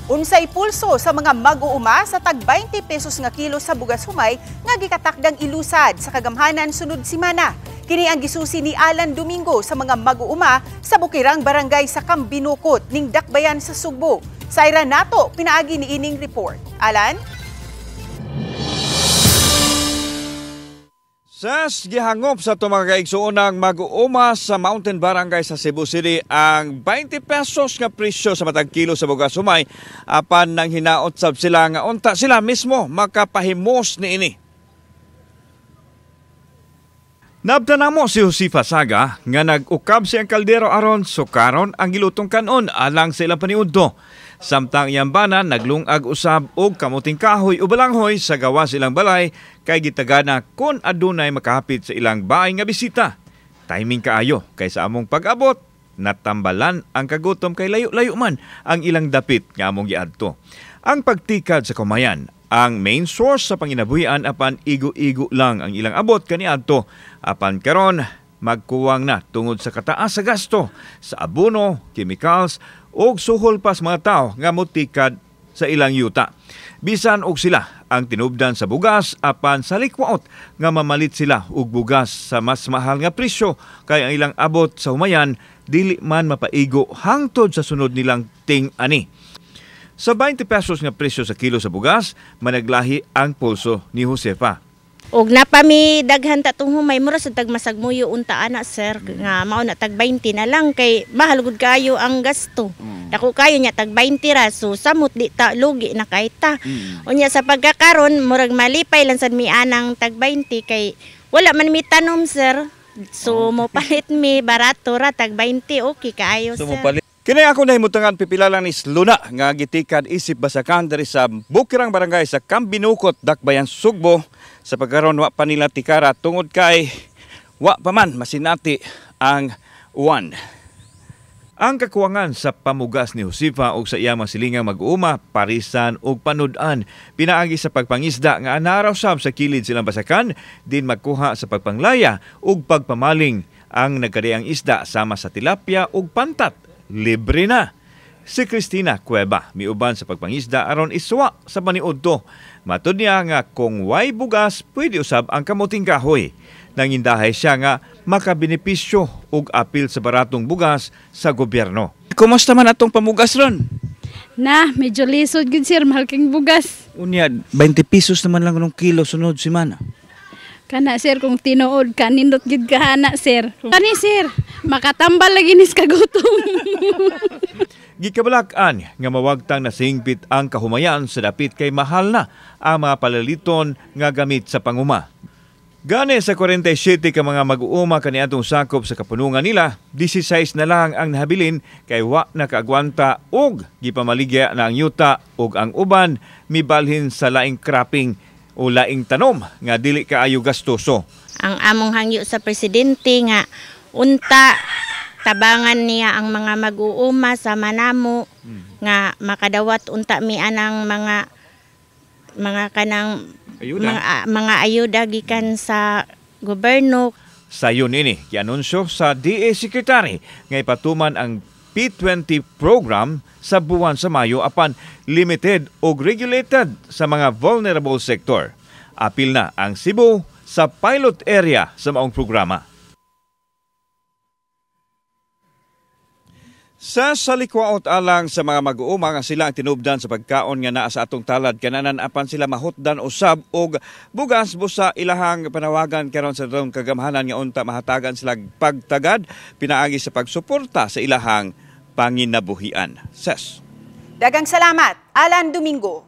Unsay pulso sa mga mag-uuma sa tag 20 pesos nga kilo sa bugas humay nga gikatakdang ilusad sa kagamhanan sunod simana. Kini ang gisusi ni Alan Domingo sa mga mag-uuma sa Bukirang Barangay sa Kambinukot ning Dakbayan sa Sugbo. Sayra nato pinaagi ni ining report. Alan? Sas gihangop sa mga kaigsuonang mag-uuma sa Mountain Barangay sa Cebu City ang 20 pesos nga presyo sa matag kilo sa bugas humay apan nang hinaot sab sila nga unta sila mismo makapahimos niini. Nabtanan mo si Josefa Saga nga nag-ukab siyang kaldero aron sukaron ang gilutong kanon alang sa ilang paniudto. Samtang iyang banan naglungag usab og kamuting kahoy o balanghoy sa gawas ilang balay kay gitagana kun adunay makahapit sa ilang bahay nga bisita. Timing kaayo kay sa among pag-abot natambalan ang kagutom kay layo-layo man ang ilang dapit nga among giadto. Ang pagtikad sa kumayan ang main source sa panginabuhian apan igo-igo lang ang ilang abot kaniadto apan karon magkuwang na tungod sa kataas sa gasto sa abono, chemicals og suhol pa sa mga tao nga motikad sa ilang yuta. Bisan og sila ang tinubdan sa bugas apan sa likwaot nga mamalit sila og bugas sa mas mahal nga presyo kay ang ilang abot sa humayan dili man mapaigo hangtod sa sunod nilang ting-ani. Sa 20 pesos nga presyo sa kilo sa bugas, managlahi ang pulso ni Josefa. Og napami daghan ta tong humay mura sa tag masagmuyo unta ana sir nga mao na tag 20 na lang kay mahal gud kayo ang gasto. Dako kayo nya tag 20 ra so samot di ta lugi na kay ta. Unya sa pagkakaron murag malipay lang sad mi anang tag 20 kay wala man mi tanom sir. So mo palit mi barato ra tag 20 okay kaayo sir. Kini ako nahimutangan pipila lang ni Luna nga gitikad isip basakan diri sa Bukirang Barangay sa Kambinukot, Dakbayan, Sugbo sa pagkaron wa pa nila tikara tungod kay wa pa man masinati ang uwan. Ang kakuwangan sa pamugas ni Josefa og sa iya masilingang mag-uuma, parisan og panud-an pinaagi sa pagpangisda nga anaraw sab sa kilid silang basakan din magkuha sa pagpanglaya ug pagpamaling ang nagkadiang isda sama sa tilapia ug pantat. Libre na. Si Cristina Cueva miuban sa pagpangisda aron iswa sa paniudto. Matud niya nga kung way bugas pwede usab ang kamuting kahoy. Nangindahay siya nga makabenepisyo ug apil sa baratong bugas sa gobyerno. Kumusta man atong pamugas ron? Na, medyo lisod gud sir, mahal king bugas. Unya 20 pesos naman lang ng kilo sunod simana. Kana sir kung tinuod ka nindot gid kahana sir. Kani sir, makatambal lagi nis kagutom. Gikabalakan nga mawagtang nasingpit ang kahumayan sa dapit kay mahal na ang mga palaliton nga gamit sa panguma. Gani sa 47 ka mga mag-uuma kaniadtong sakop sa kapunungan nila, 16 na lang ang nahabilin kay wa nakaagwanta og gipamaligya na ang yuta og ang uban mibalhin sa laing cropping o laing tanom nga dili kaayo gastoso. Ang among hangyo sa presidente nga unta tabangan niya ang mga mag-uuma sa manamo nga makadawat unta mi anang mga kanang mga ayuda gikan sa gobyerno. Sayon ini gianunsyo sa DA Secretary nga ipatuman ang P20 program sa buwan sa Mayo apan limited o regulated sa mga vulnerable sector. Apil na ang Cebu sa pilot area sa maong programa. Sa salikwaot alang sa mga mag-uuma nga sila ang tinubdan sa pagkaon nga naa sa atong talad kananan apan sila mahutdan usab og bugas busa ilahang panawagan karon sa atong kagamhanan nga unta mahatagan sila pagtagad pinaagi sa pagsuporta sa ilahang panginabuhian. Ses. Dagang salamat, Alan Domingo.